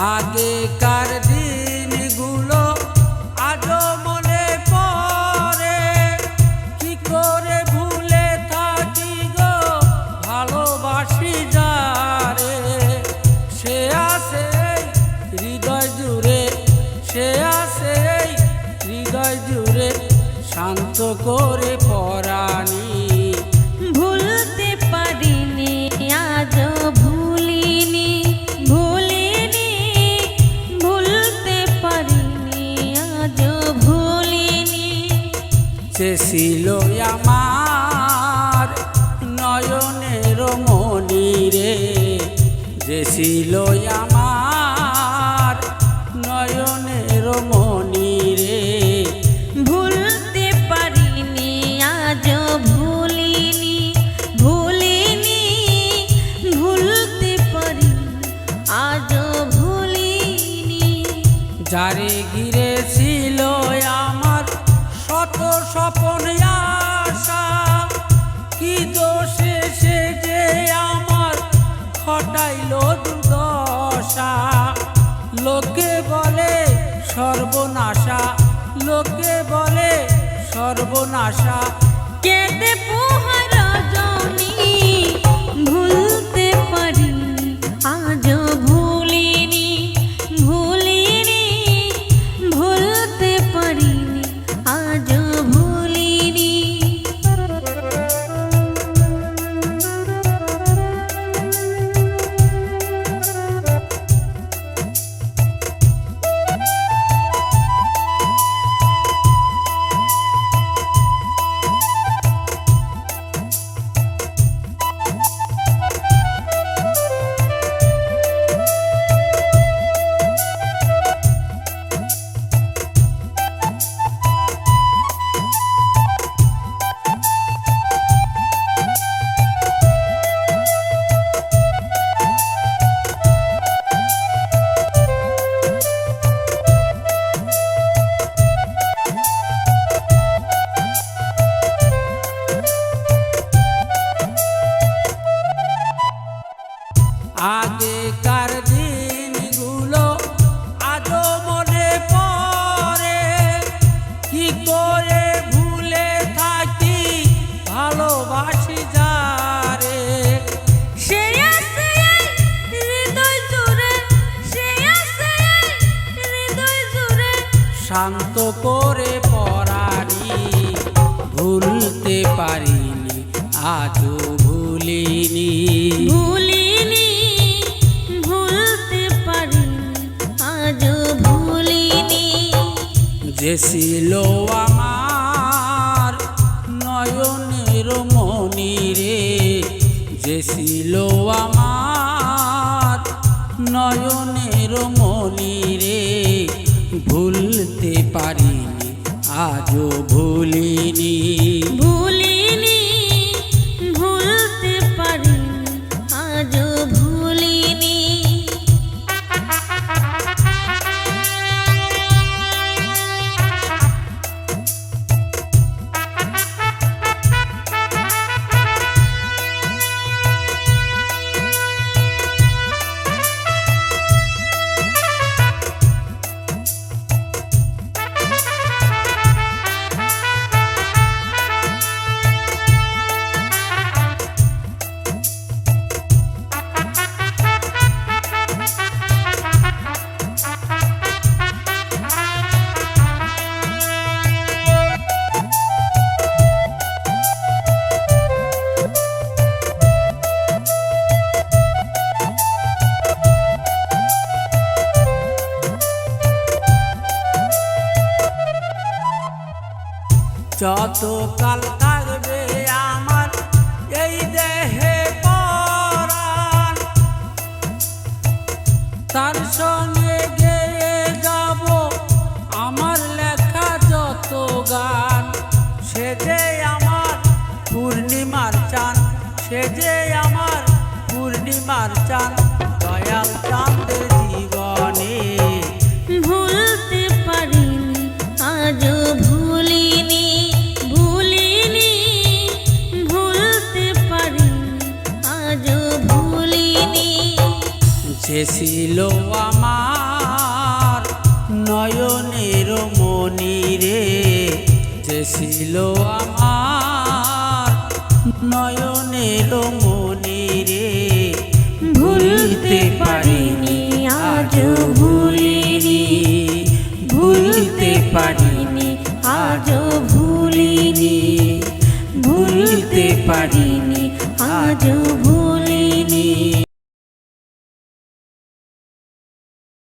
আগেকার দিনগুলো আজও মনে পড়ে, কি করে ভুলে থাকি গো ভালোবাসি যারে। সে আছে হৃদয় জুড়ে, সে আছে হৃদয় জুড়ে, শান্ত করে পরাণী। ভুলতে পারিনি আজও ভুলিনি, ভুলিনি, ভুলতে পারিনি আজও ভুলিনি। সে ছিল আমার নয়নের মনি রে, যে ছিল আমার নয়নের মনি রে। ভুলতে পারিনি আজও ভুলিনি, ভুলিনি, ভুলতে পারিনি আজও ভুলিনি। যারে ঘিরে ছিল আমার শত স্বপন আশা, কি দোষে সে যে আমার ঘটাইল দুর্দশা। লোকে বলে সর্বনাশা, লোকে বলে সর্বনাশা। কেঁদে পোহার রজনী, ভুলতে পারিনি আজও ভুলিনি, ভুলিনি, ভুলতে পারিনি আজও ভুলিনি। আগেকার দিনগুলো আজও মনে পড়ে, কি করে ভুলে থাকি ভালোবাসি যারে। সে আছে হৃদয় জুড়ে, সে আছে হৃদয় জুড়ে, শান্ত করে পরাণী। ভুলতে পারিনি আজও ভুলিনি, ভুলিনি, ভুলতে পারিনি আজও ভুলিনি। যে ছিল আমার নয়নের মনি রে, যে ছিল আমার নয়নের মনি রে। ভুলতে পারিনি আজও ভুলিনি, ভুলিনি, ভুলতে পারিনি আজও ভুলিনি। যতকাল থাকবে আমার এই দেহে পরাণ, তার সঙ্গে গেয়ে যাব আমার লেখা যত গান। সে যে আমার পূর্ণিমার চাঁদ, সে যে আমার পূর্ণিমার চাঁদ, দয়াল চাঁদের জীবনে। ভুলতে পারিনি আজও ভুলিনি, ভুলিনি, ভুলতে পারিনি আজও ভুলিনি। যে ছিল আমার মনি রে, যে ছিল আমার নয়নের মনি রে, ভুলতে পারিনি আজও ভুলিনি, ভুলতে পারিনি আজও ভুলিনি, ভুলতে পারিনি আজও ভুলিনি।